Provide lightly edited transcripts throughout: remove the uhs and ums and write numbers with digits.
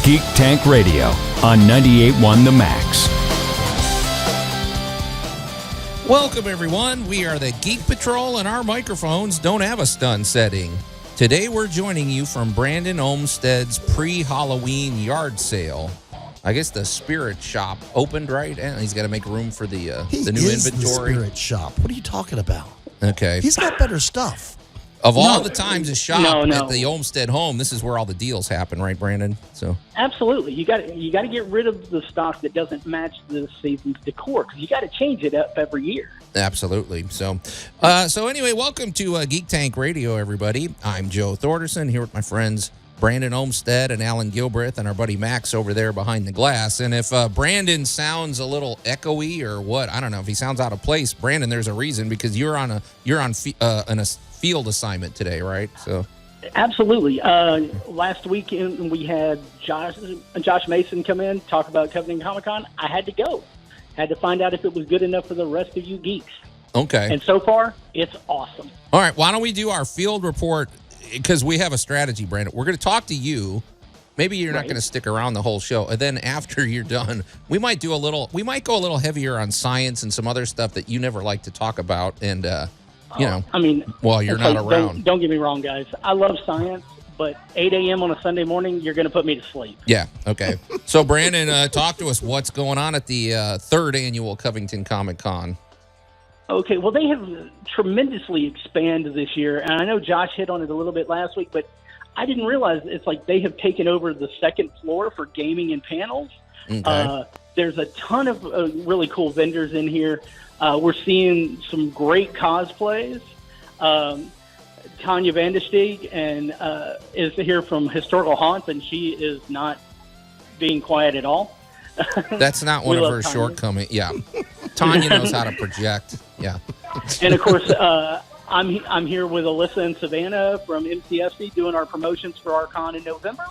Geek Tank Radio on 98.1 The Max. Welcome, everyone. We are the Geek Patrol, and our microphones don't have a stun setting. Today, we're joining you from Brandon Olmsted's pre-Halloween yard sale. I guess the Spirit Shop opened, right? And he's got to make room for the new inventory. The Spirit Shop. What are you talking about? Okay. He's got better stuff. Of all the times to shop at the Olmsted home, this is where all the deals happen, right, Brandon? So absolutely, you got to get rid of the stock that doesn't match the season's decor, because you got to change it up every year. Absolutely. So, anyway, welcome to Geek Tank Radio, everybody. I'm Joe Thorderson here with my friends Brandon Olmsted and Allan Gilbreth, and our buddy Max over there behind the glass. And if Brandon sounds a little echoey or what, I don't know if he sounds out of place. Brandon, there's a reason, because you're on a field assignment today, right? So absolutely. Last weekend we had Josh Mason come in, talk about Covington Comic Con. I had to go. Had to find out if it was good enough for the rest of you geeks. Okay. And so far, it's awesome. All right. Why don't we do our field report? Because we have a strategy, Brandon. We're going to talk to you. Maybe you're not going to stick around the whole show. And then after you're done, we might go a little heavier on science and some other stuff that you never like to talk about. And, while you're not around. Don't get me wrong, guys. I love science, but 8 a.m. on a Sunday morning, you're going to put me to sleep. Yeah. Okay. So, Brandon, talk to us. What's going on at the third annual Covington Comic Con? Okay, well, they have tremendously expanded this year, and I know Josh hit on it a little bit last week, but I didn't realize it's like they have taken over the second floor for gaming and panels. Okay. There's a ton of really cool vendors in here. We're seeing some great cosplays. Tanya Vandesteeg is here from Historical Haunts, and she is not being quiet at all. That's not one of her shortcomings. Yeah. Tanya knows how to project. Yeah. And, of course, I'm here with Alyssa and Savannah from MCFC doing our promotions for our con in November.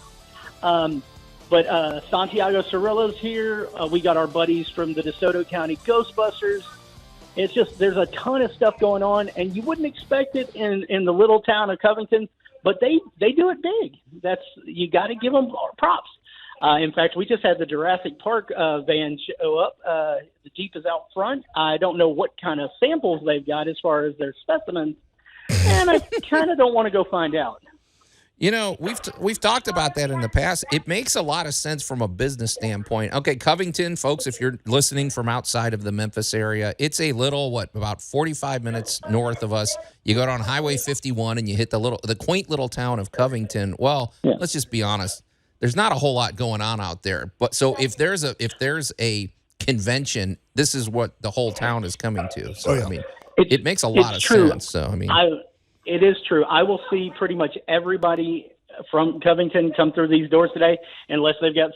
But Santiago Cirillo's here. We got our buddies from the DeSoto County Ghostbusters. It's just there's a ton of stuff going on, and you wouldn't expect it in the little town of Covington, but they do it big. You got to give them props. In fact, we just had the Jurassic Park van show up. The Jeep is out front. I don't know what kind of samples they've got as far as their specimens, and I kind of don't want to go find out. You know, we've talked about that in the past. It makes a lot of sense from a business standpoint. Okay, Covington, folks, if you're listening from outside of the Memphis area, it's a little, about 45 minutes north of us. You go down Highway 51 and you hit the quaint little town of Covington. Well, Let's just be honest. There's not a whole lot going on out there. But so if there's a convention, this is what the whole town is coming to. So I mean, it makes a lot of sense. So I mean, it is true. I will see pretty much everybody from Covington come through these doors today, unless they've got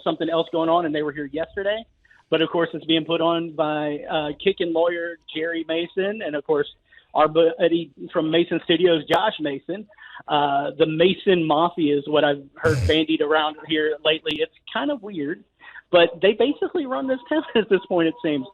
something else going on and they were here yesterday. But of course, it's being put on by kicking lawyer Jerry Mason, and of course our buddy from Mason Studios, Josh Mason. The Mason Mafia is what I've heard bandied around here lately. It's kind of weird, but they basically run this town at this point, it seems.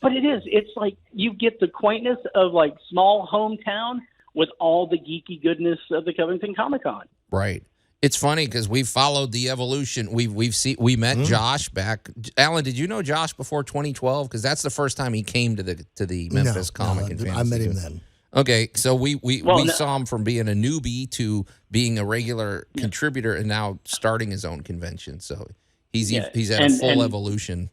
But it's like you get the quaintness of like small hometown with all the geeky goodness of the Covington Comic Con. Right. It's funny because we've followed the evolution. We met Josh back. Allan, did you know Josh before 2012? Because that's the first time he came to the Memphis Comic and Fantasy. I met him then. Okay, so we saw him from being a newbie to being a regular contributor, and now starting his own convention. So he's at a full evolution.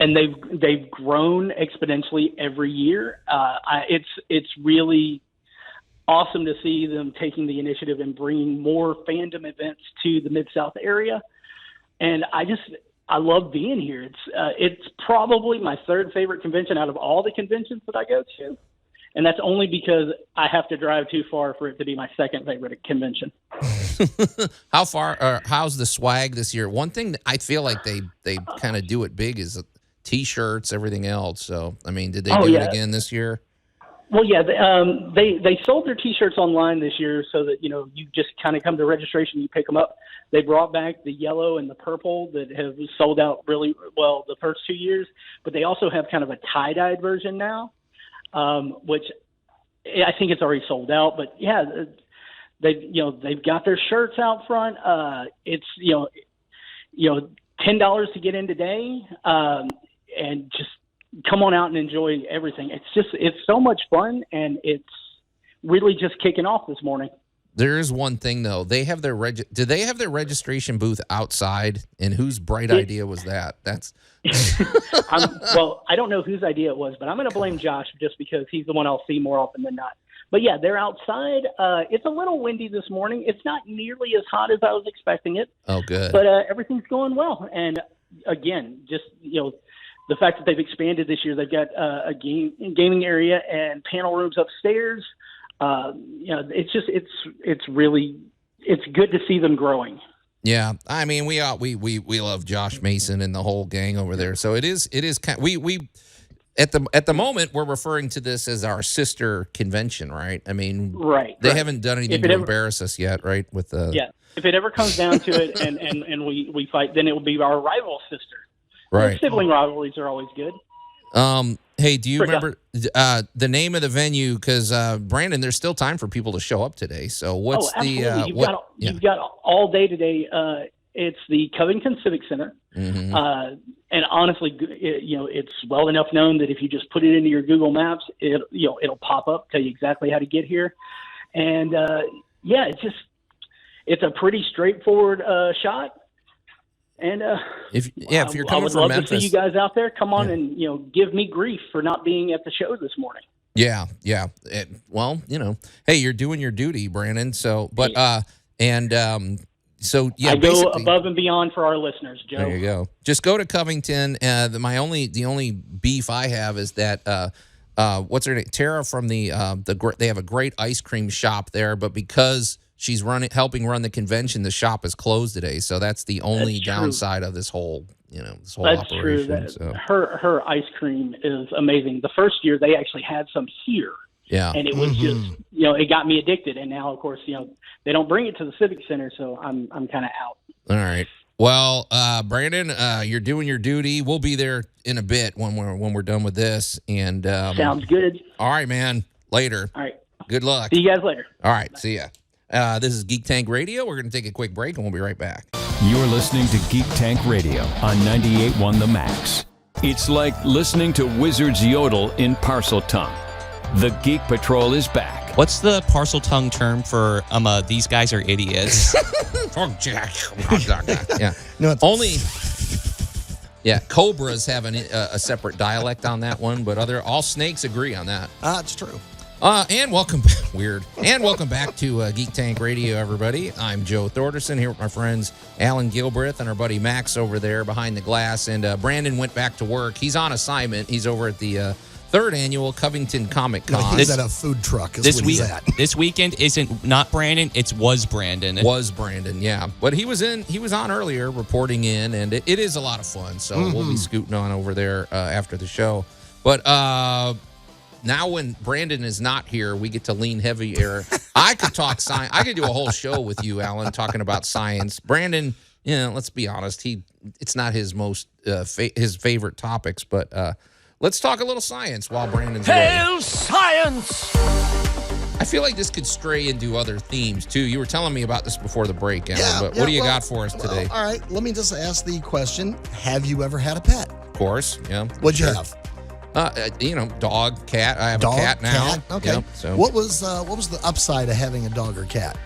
And they've grown exponentially every year. It's really awesome to see them taking the initiative and bringing more fandom events to the Mid-South area. And I love being here. It's probably my third favorite convention out of all the conventions that I go to. And that's only because I have to drive too far for it to be my second favorite convention. How's the swag this year? One thing that I feel like they kind of do it big is T-shirts, everything else. So, I mean, did they do it again this year? Well, yeah, they sold their T-shirts online this year so that, you just kind of come to registration, you pick them up. They brought back the yellow and the purple that have sold out really well the first 2 years, but they also have kind of a tie-dyed version now. Which I think it's already sold out. But, yeah, they've got their shirts out front. It's $10 to get in today, and just come on out and enjoy everything. It's so much fun, and it's really just kicking off this morning. There is one thing though. They have their did they have their registration booth outside? And whose bright idea was that? That's well, I don't know whose idea it was, but I'm going to blame Josh just because he's the one I'll see more often than not. But yeah, they're outside. It's a little windy this morning. It's not nearly as hot as I was expecting it. Oh, good. But everything's going well. And again, just the fact that they've expanded this year, they've got a gaming area and panel rooms upstairs. It's good to see them growing. Yeah, I mean, we love Josh Mason and the whole gang over there. So it is kind of, we at the moment we're referring to this as our sister convention, right? I mean, they haven't done anything to embarrass us yet, right? With the if it ever comes down to it, and we fight, then it will be our rival sister. Right. Sibling rivalries are always good. Hey, do you remember the name of the venue? Because Brandon, there's still time for people to show up today. So what's you've got all day today. It's the Covington Civic Center, and honestly, it's well enough known that if you just put it into your Google Maps, it'll pop up, tell you exactly how to get here, and it's a pretty straightforward shot. And if you're coming from Memphis, to see you guys out there. Come on and give me grief for not being at the show this morning. Yeah. Well, hey, you're doing your duty, Brandon. So, but I go above and beyond for our listeners, Joe. There you go. Just go to Covington. The only beef I have is that what's her name? Tara from they have a great ice cream shop there, but because she's helping run the convention, the shop is closed today. So that's the only downside of this whole operation. That's true. Her ice cream is amazing. The first year they actually had some here. Yeah. And it was just, it got me addicted. And now, of course, they don't bring it to the Civic Center, so I'm kind of out. All right. Well, Brandon, you're doing your duty. We'll be there in a bit when we're done with this. And sounds good. All right, man. Later. All right. Good luck. See you guys later. All right. Bye. See ya. This is Geek Tank Radio. We're going to take a quick break, and we'll be right back. You're listening to Geek Tank Radio on 98.1 The Max. It's like listening to wizards yodel in parcel tongue. The Geek Patrol is back. What's the parcel tongue term for these guys are idiots? Yeah. No, only. Yeah, cobras have a separate dialect on that one, but all snakes agree on that. It's true. And welcome back to Geek Tank Radio, everybody. I'm Joe Thorderson here with my friends Allan Gilbreth and our buddy Max over there behind the glass. And Brandon went back to work. He's on assignment. He's over at the third annual Covington Comic Con. No, he's at a food truck. This weekend isn't not Brandon. Was Brandon. Was Brandon, yeah. But he was on earlier reporting in, and it is a lot of fun. So we'll be scooting on over there after the show. But now when Brandon is not here, we get to lean heavier. I could talk science. I could do a whole show with you, Allan, talking about science. Brandon, let's be honest. It's not his most his favorite topics, but let's talk a little science while Brandon's away. Hail science! I feel like this could stray into other themes too. You were telling me about this before the break, Allan. But what do you got for us today? All right, let me just ask the question: have you ever had a pet? Of course, yeah. What'd you have? Dog, cat. I have a cat now. Cat? Okay. Yep, so. What was the upside of having a dog or cat?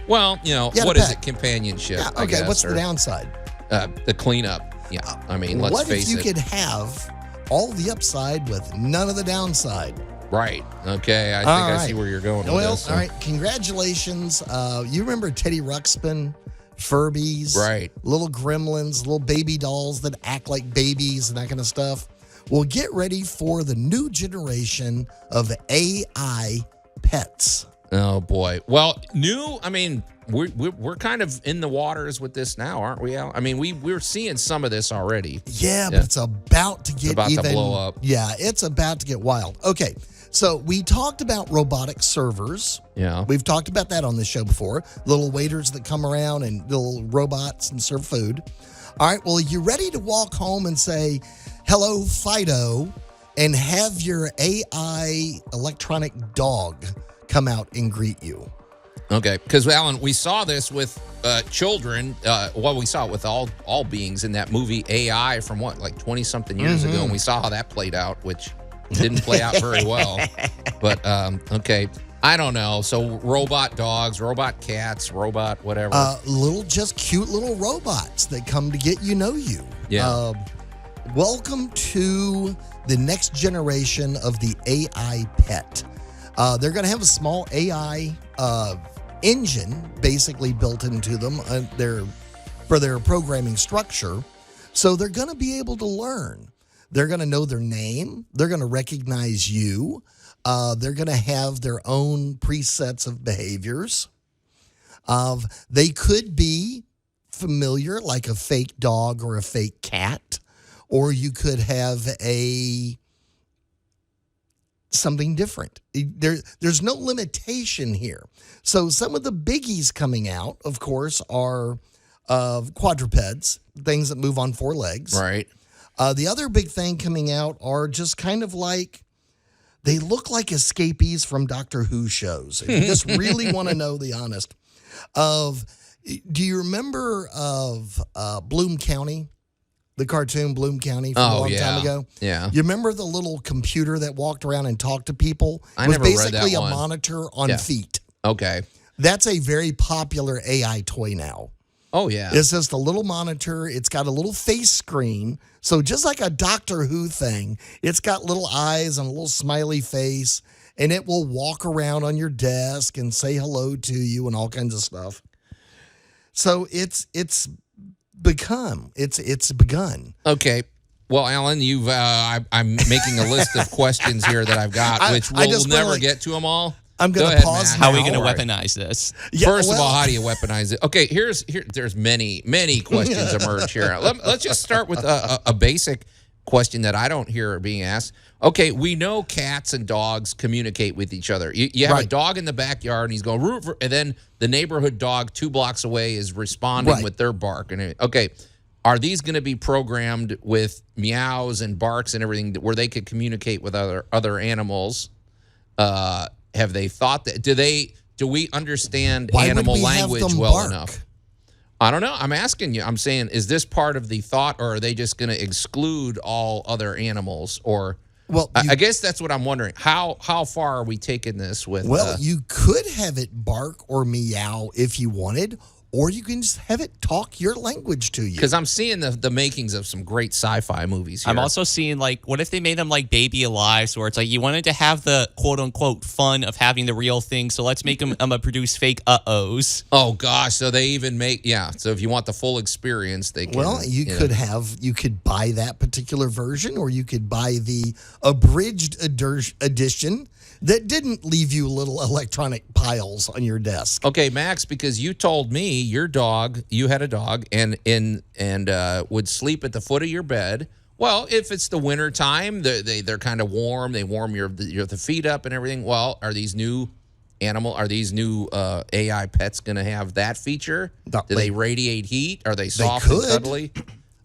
Well, what is it? Companionship. Yeah, okay. I guess, what's the downside? The cleanup. Yeah. I mean, let's face it. What if you could have all the upside with none of the downside? Right. Okay. I see where you're going with this. All right. Congratulations. You remember Teddy Ruxpin? Furbies. Right. Little gremlins, little baby dolls that act like babies and that kind of stuff. Well, get ready for the new generation of AI pets. Oh, boy. Well, I mean, we're kind of in the waters with this now, aren't we, Al? I mean, we're seeing some of this already. Yeah, but it's about to get to blow up. Yeah, it's about to get wild. Okay, so we talked about robotic servers. Yeah. We've talked about that on this show before. Little waiters that come around and little robots and serve food. All right, well, you ready to walk home and say, hello, Fido, and have your AI electronic dog come out and greet you? Okay, because Alan, we saw this with children. We saw it with all beings in that movie AI from like 20-something years ago, and we saw how that played out, which didn't play out very well. But okay, I don't know. So robot dogs, robot cats, robot whatever. Just cute little robots that come to get you. Yeah. Welcome to the next generation of the AI pet. They're going to have a small AI engine basically built into them for their programming structure. So they're going to be able to learn. They're going to know their name. They're going to recognize you. They're going to have their own presets of behaviors. They could be familiar, like a fake dog or a fake cat, or you could have something different. There's no limitation here. So some of the biggies coming out, of course, are quadrupeds, things that move on four legs. Right. The other big thing coming out are just kind of like, they look like escapees from Doctor Who shows. If you just really want to know the honest. Do you remember of Bloom County? The cartoon Bloom County from a long time ago? Yeah. You remember the little computer that walked around and talked to people? I It was never read basically that a one. monitor on feet. Okay. That's a very popular AI toy now. Oh, yeah. It's just a little monitor. It's got a little face screen. So just like a Doctor Who thing, it's got little eyes and a little smiley face, and it will walk around on your desk and say hello to you and all kinds of stuff. So it's begun. Okay. Well, Alan, you've I'm making a list of questions here that I've got, which we'll never get to them all. I'm Go going to ahead, pause. Matt. How are we going to All right. weaponize this? First of all, how do you weaponize it? Okay, there's many questions emerge here. Let's just start with a basic question that I don't hear being asked. Okay, we know cats and dogs communicate with each other. You have a dog in the backyard, and he's going, "Roof," and then the neighborhood dog 2 blocks away is responding with their bark. And okay, are these going to be programmed with meows and barks and everything where they could communicate with other animals? Have they thought that? Do we understand animal language well enough? I don't know. I'm asking you. I'm saying, is this part of the thought, or are they just going to exclude all other animals? Or, I guess that's what I'm wondering. How far are we taking this with? Well, you could have it bark or meow if you wanted, or you can just have it talk your language to you. Because I'm seeing the makings of some great sci-fi movies here. I'm also seeing, like, what if they made them like Baby Alive, where it's like you wanted to have the quote-unquote fun of having the real thing, so let's make them produce fake uh-ohs. Oh, gosh. So they even make, so if you want the full experience, they can. Well, you could buy that particular version, or you could buy the abridged edition that didn't leave you little electronic piles on your desk. Okay, Max, because you told me you had a dog and would sleep at the foot of your bed. Well, if it's the winter time, they're kind of warm. They warm the feet up and everything. Well, are these new AI pets going to have that feature? Do they radiate heat? Are they soft and cuddly?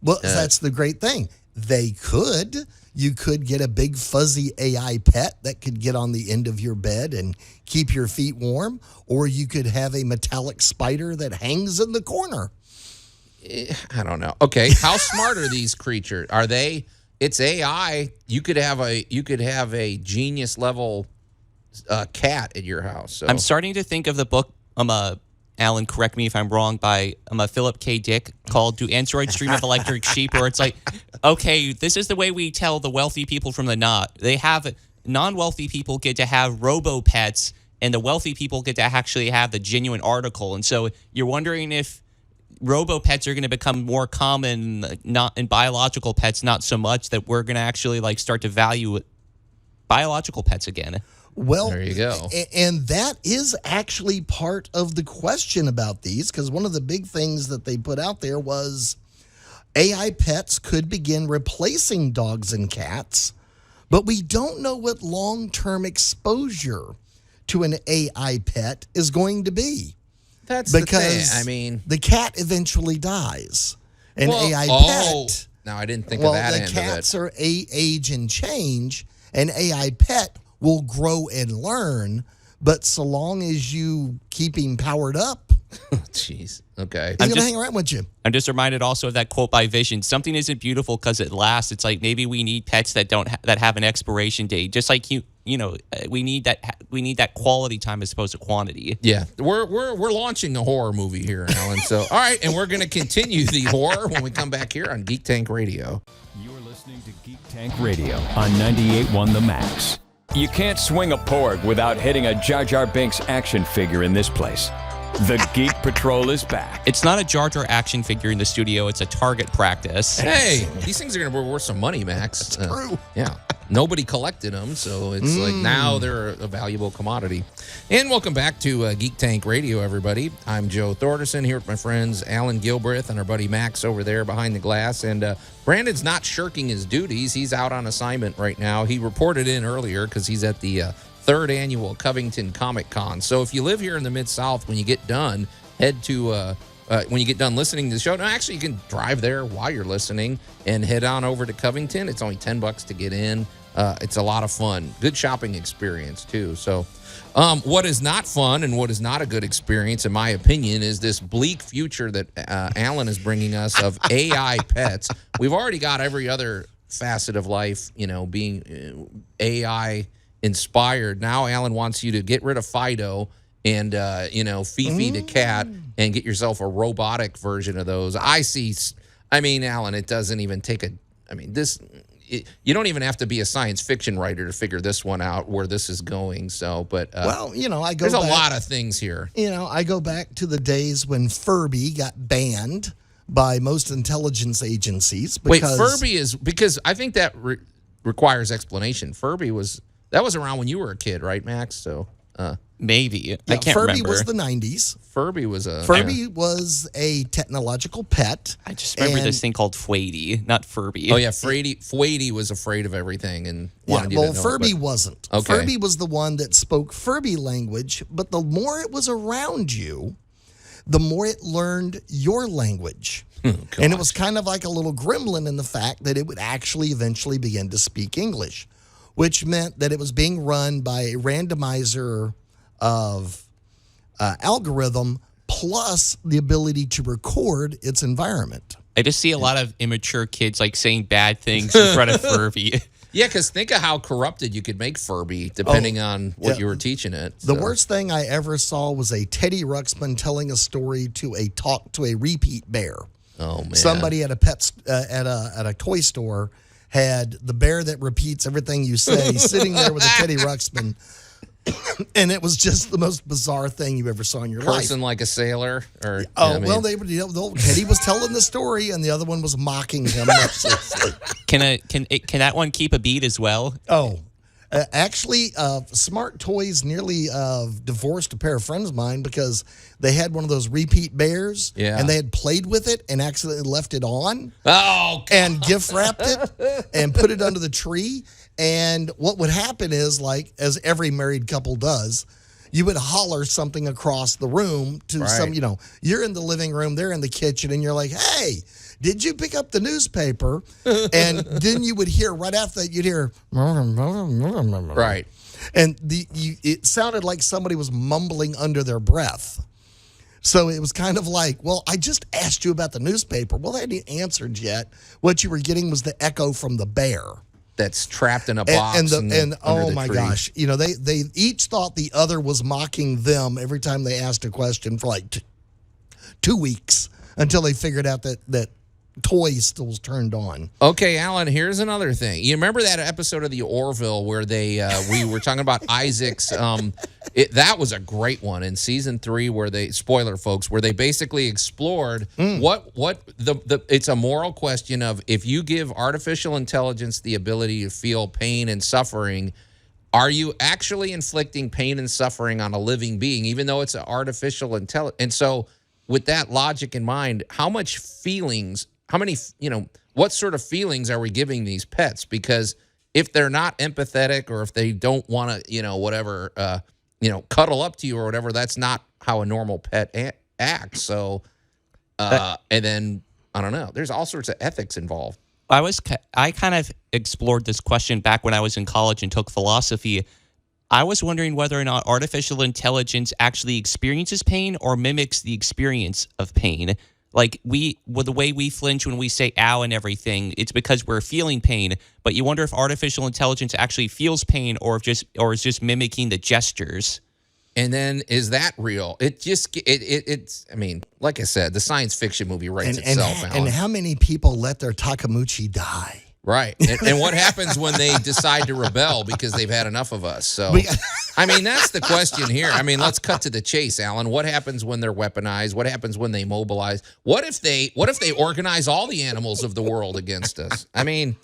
Well, that's the great thing. They could. You could get a big fuzzy AI pet that could get on the end of your bed and keep your feet warm, or you could have a metallic spider that hangs in the corner. I don't know. Okay, how smart are these creatures? Are they? It's AI. You could have a genius level cat at your house. So. I'm starting to think of the book. Allan, correct me if I'm wrong, by Philip K. Dick, called Do Androids Dream of Electric Sheep, where it's like, okay, this is the way we tell the wealthy people from the not. They have non-wealthy people get to have robo-pets, and the wealthy people get to actually have the genuine article. And so you're wondering if robo-pets are going to become more common, not in biological pets, not so much, that we're going to actually like start to value biological pets again. Well, there you go. And that is actually part of the question about these, because one of the big things that they put out there was AI pets could begin replacing dogs and cats, but we don't know what long-term exposure to an AI pet is going to be. That's because the thing. I mean, the cat eventually dies. An AI pet. No, I didn't think of that end of it. Well, the cats are age and change. An AI pet will grow and learn, but so long as you keep him powered up, Jeez. Okay. he's going to hang around with you. I'm just reminded also of that quote by Vision. Something isn't beautiful because it lasts. It's like maybe we need pets that don't that have an expiration date. Just like we need that quality time as opposed to quantity. Yeah, we're launching a horror movie here, Alan. So all right, and we're going to continue the horror when we come back here on Geek Tank Radio. You're listening to Geek Tank Radio on 98.1 The Max. You can't swing a porg without hitting a Jar Jar Binks action figure in this place. The Geek Patrol is back. It's not a Jar Jar action figure in the studio. It's a target practice. Hey, these things are going to be worth some money, Max. That's true. Yeah. Nobody collected them, so it's like now they're a valuable commodity. And welcome back to Geek Tank Radio, everybody. I'm Joe Thorderson here with my friends Allan Gilbreth and our buddy Max over there behind the glass. And Brandon's not shirking his duties. He's out on assignment right now. He reported in earlier because he's at the third annual Covington Comic Con. So if you live here in the Mid-South, when you get done, head to when you get done listening to the show. No, actually, you can drive there while you're listening and head on over to Covington. It's only $10 to get in. It's a lot of fun. Good shopping experience, too. So what is not fun and what is not a good experience, in my opinion, is this bleak future that Allan is bringing us of AI pets. We've already got every other facet of life, being AI inspired. Now Allan wants you to get rid of Fido and Fifi the cat and get yourself a robotic version of those. Allan, it doesn't even take you don't even have to be a science fiction writer to figure this one out where this is going. So, but there's a lot of things here. I go back to the days when Furby got banned by most intelligence agencies. Because I think that requires explanation. Furby was around when you were a kid, right, Max? So maybe I can't Furby remember. was the 90s. Furby was a technological pet. I just remember this thing called Fwady, not Furby. Oh yeah, Fwady was afraid of everything and wanted you to know. Furby wasn't. Okay. Furby was the one that spoke Furby language, but the more it was around you, the more it learned your language. And it was kind of like a little gremlin in the fact that it would actually eventually begin to speak English, which meant that it was being run by a randomizer of algorithm plus the ability to record its environment. I just see a lot of immature kids saying bad things in front of Furby. Yeah, because think of how corrupted you could make Furby depending on what you were teaching it. The worst thing I ever saw was a Teddy Ruxpin telling a story to a repeat bear. Oh man! Somebody at a toy store had the bear that repeats everything you say sitting there with a Teddy Ruxpin. And it was just the most bizarre thing you ever saw in your life. Cursing like a sailor, or Teddy was telling the story, and the other one was mocking him. Can that one keep a beat as well? Oh, actually, Smart Toys nearly divorced a pair of friends of mine because they had one of those repeat bears, and they had played with it and accidentally left it on. Oh, God. And gift wrapped it and put it under the tree. And what would happen is, as every married couple does, you would holler something across the room to you're in the living room, they're in the kitchen, and you're like, hey, did you pick up the newspaper? And then you would hear, right after that, you'd hear, right. And it sounded like somebody was mumbling under their breath. So it was kind of like, well, I just asked you about the newspaper. Well, they hadn't answered yet. What you were getting was the echo from the bear. That's trapped in a box. And oh my tree. gosh, they each thought the other was mocking them every time they asked a question for 2 weeks until they figured out that toy still was turned on. Okay, Allan, here's another thing. You remember that episode of the Orville where we were talking about Isaac's? That was a great one in season 3 where spoiler folks, where they basically explored it's a moral question of, if you give artificial intelligence the ability to feel pain and suffering, are you actually inflicting pain and suffering on a living being, even though it's an artificial intelligence? And so with that logic in mind, what sort of feelings are we giving these pets? Because if they're not empathetic, or if they don't want to, cuddle up to you or whatever, that's not how a normal pet acts. So, and then, I don't know, there's all sorts of ethics involved. I kind of explored this question back when I was in college and took philosophy. I was wondering whether or not artificial intelligence actually experiences pain or mimics the experience of pain. Like the way we flinch when we say ow and everything, it's because we're feeling pain. But you wonder if artificial intelligence actually feels pain or is just mimicking the gestures. And then is that real? It's. I mean, like I said, the science fiction movie writes itself. And how many people let their Takamuchi die? Right. And what happens when they decide to rebel because they've had enough of us? So, I mean, that's the question here. I mean, let's cut to the chase, Alan. What happens when they're weaponized? What happens when they mobilize? What if they organize all the animals of the world against us? I mean,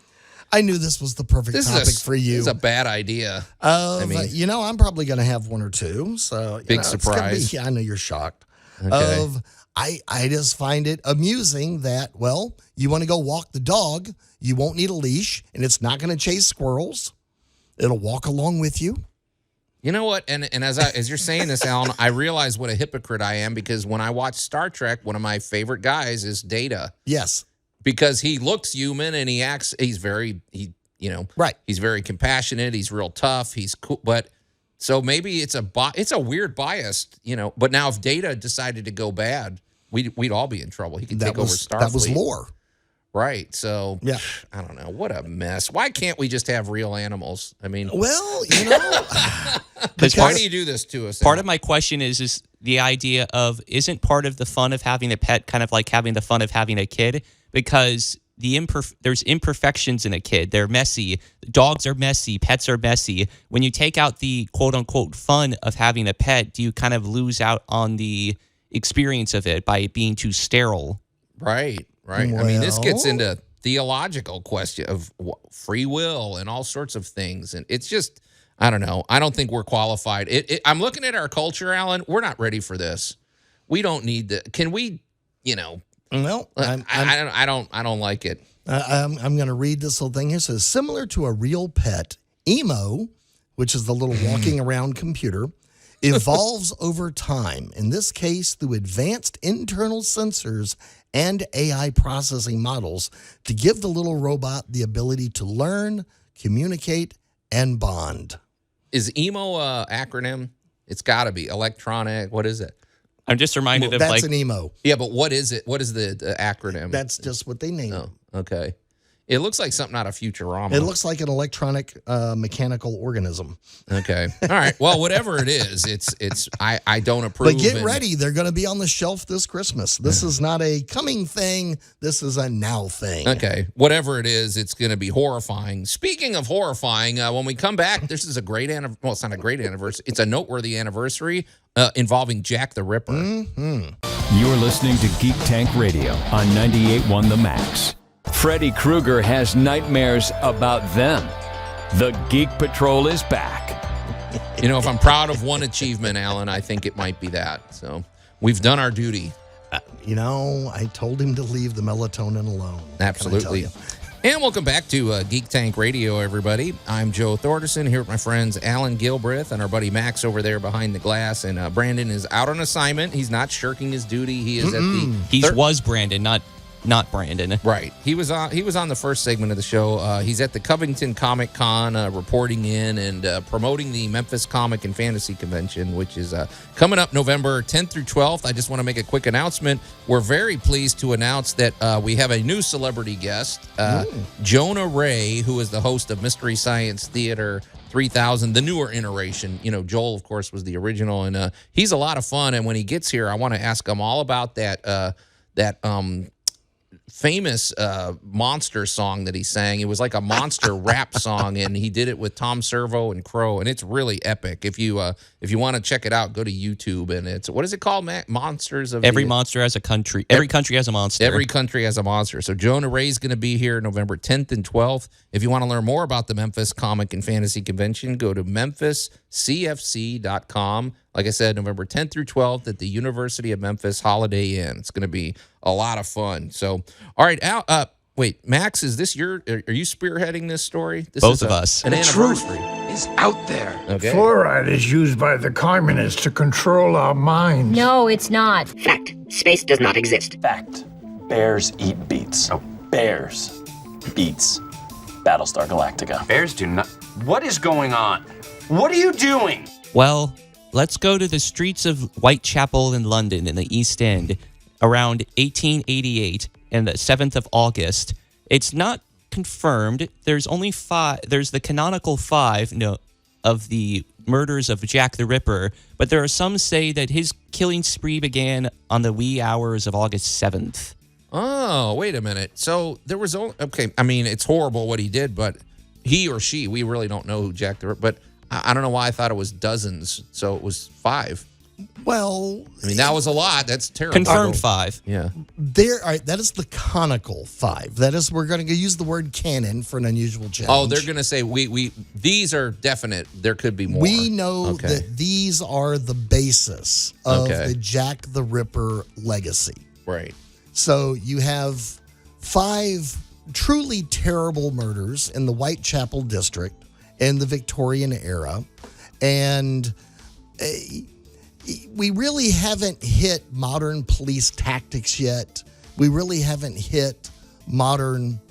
I knew this was the perfect topic for you. This is a bad idea. I'm probably going to have one or two. So big surprise. I know you're shocked. Okay. I just find it amusing that, well, you want to go walk the dog, you won't need a leash, and it's not going to chase squirrels. It'll walk along with you. You know what? And as you're saying this, Alan, I realize what a hypocrite I am because when I watch Star Trek, one of my favorite guys is Data. Yes. Because he looks human and he's very compassionate, he's real tough, he's cool, but so maybe it's a weird bias, but now if Data decided to go bad, we'd all be in trouble. He could take over Starfleet. That was lore. Right. So, yeah. I don't know. What a mess. Why can't we just have real animals? I mean, well, because why do you do this to us? Part of my question is the idea of, isn't part of the fun of having a pet kind of like having the fun of having a kid? Because there's imperfections in a kid. They're messy. Dogs are messy. Pets are messy. When you take out the quote unquote fun of having a pet, do you kind of lose out on the experience of it by it being too sterile? Right. Well, I mean, this gets into theological question of free will and all sorts of things. And it's just, I don't know. I don't think we're qualified. I'm looking at our culture, Alan. We're not ready for this. We don't need the, can we, Well, I don't like it. I'm going to read this little thing here. It says, similar to a real pet, Emo, which is the little walking around computer, evolves over time. In this case, through advanced internal sensors and AI processing models to give the little robot the ability to learn, communicate, and bond. Is EMO an acronym? It's got to be electronic. What is it? I'm just reminded of that's an emo. Yeah, but what is it? What is the acronym? That's just what they name it. Okay. It looks like something out of Futurama. It looks like an electronic mechanical organism. Okay. All right. Well, whatever it is, I don't approve. But get ready. They're going to be on the shelf this Christmas. This is not a coming thing. This is a now thing. Okay. Whatever it is, it's going to be horrifying. Speaking of horrifying, when we come back, this is a great anniversary. Well, it's not a great anniversary. It's a noteworthy anniversary involving Jack the Ripper. Mm-hmm. You're listening to Geek Tank Radio on 98.1 The Max. Freddy Krueger has nightmares about them. The Geek Patrol is back. If I'm proud of one achievement, Alan, I think it might be that. So we've done our duty. I told him to leave the melatonin alone. Absolutely. And welcome back to Geek Tank Radio, everybody. I'm Joe Thorderson here with my friends Alan Gilbreth and our buddy Max over there behind the glass. And Brandon is out on assignment. He's not shirking his duty. He is at the... He was Brandon, not Brandon. Right. He was on the first segment of the show. He's at the Covington Comic Con reporting in and promoting the Memphis Comic and Fantasy Convention, which is coming up November 10th through 12th. I just want to make a quick announcement. We're very pleased to announce that we have a new celebrity guest, Jonah Ray, who is the host of Mystery Science Theater 3000, the newer iteration. Joel, of course, was the original, and he's a lot of fun. And when he gets here, I want to ask him all about that famous monster song that he sang. It was like a monster rap song, and he did it with Tom Servo and Crow, and it's really epic. If you want to check it out, go to YouTube, and it's, what is it called, Matt? Monsters of Every monster has a country. Every country has a monster. Every country has a monster. So Jonah Ray's going to be here November 10th and 12th. If you want to learn more about the Memphis Comic and Fantasy Convention, go to memphiscfc.com. Like I said, November 10th through 12th at the University of Memphis Holiday Inn. It's going to be a lot of fun. So, all right, Al, wait, Max, are you spearheading this story? Both of us. An anniversary. Is out there. Okay. Fluoride is used by the communists to control our minds. No, it's not. Fact. Space does not exist. Fact. Bears eat beets. Oh, bears. Beets. Battlestar Galactica. Bears do not. What is going on? What are you doing? Well, let's go to the streets of Whitechapel in London in the East End around 1888 and the 7th of August. It's not confirmed. There's only 5. There's the canonical 5 of the murders of Jack the Ripper, but there are some say that his killing spree began on the wee hours of August 7th. Oh, wait a minute. So there was only, okay, I mean, it's horrible what he did, but he or she, we really don't know who Jack the Ripper, but I don't know why I thought it was dozens. So it was 5. Well, I mean, that was a lot. That's terrible. Confirmed 5. Yeah. all right, that is the conical 5. That is, we're going to use the word canon for an unusual change. Oh, they're going to say these are definite. There could be more. We know that these are the basis of the Jack the Ripper legacy. Right. So you have 5 truly terrible murders in the Whitechapel district in the Victorian era. And we really haven't hit modern police tactics yet. We really haven't hit modern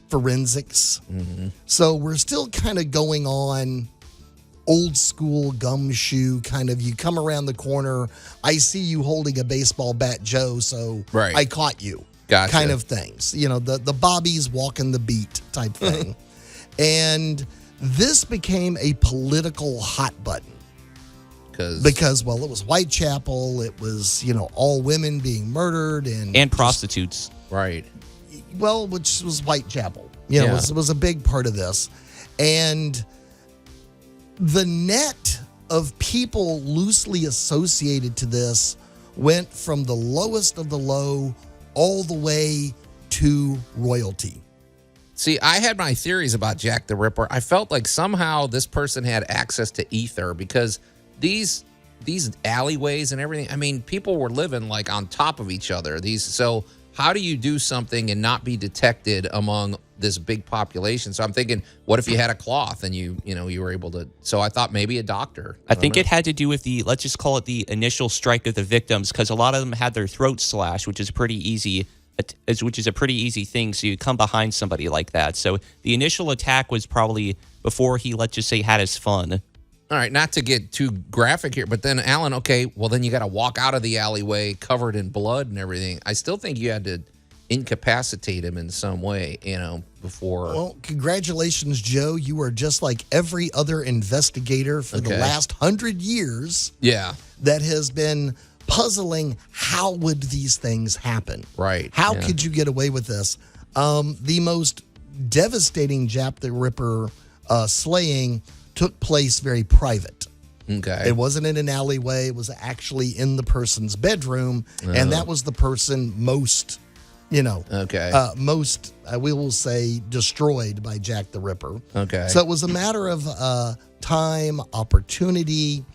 forensics. Mm-hmm. So we're still kind of going on old school gumshoe kind of, you come around the corner, I see you holding a baseball bat, Joe, so I caught you. Gotcha. Kind of things. You know, the Bobby's walking the beat type thing. And this became a political hot button. Because, well, it was Whitechapel, it was, all women being murdered and prostitutes. Right. Well, which was Whitechapel. It was a big part of this. And the net of people loosely associated to this went from the lowest of the low all the way to royalty. See, I had my theories about Jack the Ripper. I felt like somehow this person had access to ether because these alleyways and everything, I mean, people were living like on top of each other. So how do you do something and not be detected among this big population? So I'm thinking, what if you had a cloth and you were able to? So I thought maybe a doctor. I think it had to do with let's just call it the initial strike of the victims, because a lot of them had their throats slashed, which is pretty easy. Which is a pretty easy thing. So you come behind somebody like that. So the initial attack was probably before he, let's just say, had his fun. All right, not to get too graphic here, but then Allan, okay, well then you got to walk out of the alleyway covered in blood and everything. I still think you had to incapacitate him in some way, before. Well, congratulations, Joe. You are just like every other investigator for the last 100 years. Yeah. That has been puzzling, how would these things happen? Right. How could you get away with this? The most devastating Jack the Ripper slaying took place very private. Okay. It wasn't in an alleyway. It was actually in the person's bedroom. And that was the person most, we will say, destroyed by Jack the Ripper. Okay. So it was a matter of time, opportunity,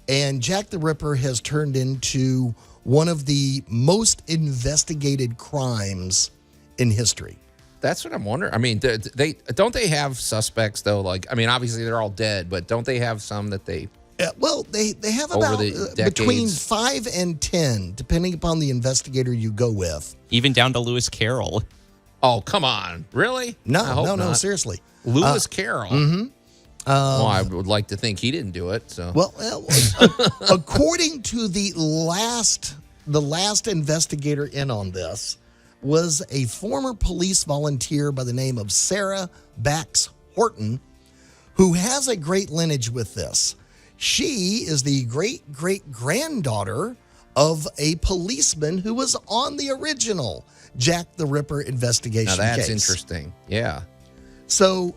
and Jack the Ripper has turned into one of the most investigated crimes in history. That's what I'm wondering. I mean, they don't they have suspects though? Like, I mean, obviously they're all dead, but don't they have some that they? Well, they have about between 5 and 10, depending upon the investigator you go with. Even down to Lewis Carroll. Oh, come on, really? No, seriously. Lewis Carroll. Mm-hmm. Well, I would like to think he didn't do it. So, well, according to the last investigator in on this was a former police volunteer by the name of Sarah Bax Horton, who has a great lineage with this. She is the great-great-granddaughter of a policeman who was on the original Jack the Ripper investigation case. Now that's interesting. Yeah. So,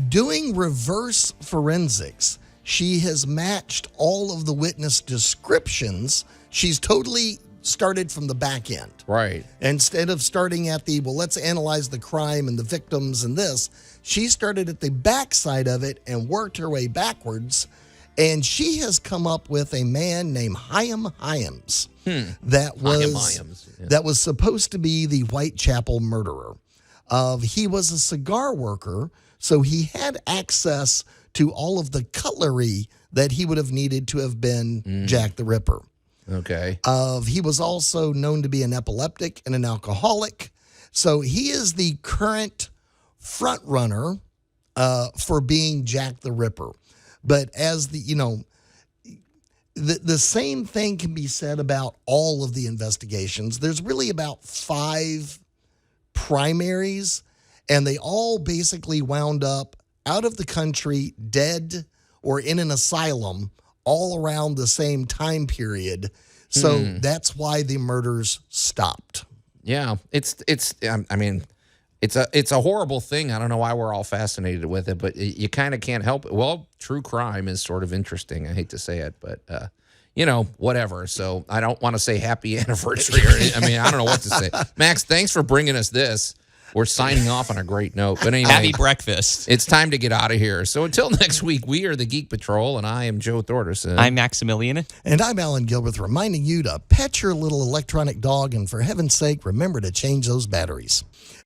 doing reverse forensics, she has matched all of the witness descriptions. She's totally started from the back end. Right. Instead of starting at let's analyze the crime and the victims and this, she started at the backside of it and worked her way backwards. And she has come up with a man named Chaim Hyams that was supposed to be the Whitechapel murderer. He was a cigar worker, so he had access to all of the cutlery that he would have needed to have been Jack the Ripper. Okay. He was also known to be an epileptic and an alcoholic. So he is the current front runner for being Jack the Ripper. But as the same thing can be said about all of the investigations. There's really about 5 primaries, and they all basically wound up out of the country, dead, or in an asylum all around the same time period. So that's why the murders stopped. Yeah, it's a horrible thing. I don't know why we're all fascinated with it, but you kind of can't help it. Well, true crime is sort of interesting. I hate to say it, but whatever. So I don't want to say happy anniversary. I don't know what to say. Max, thanks for bringing us this. We're signing off on a great note. But anyway, happy breakfast. It's time to get out of here. So until next week, we are the Geek Patrol, and I am Joe Thorderson. I'm Maximilian. And I'm Allan Gilbert, reminding you to pet your little electronic dog, and for heaven's sake, remember to change those batteries.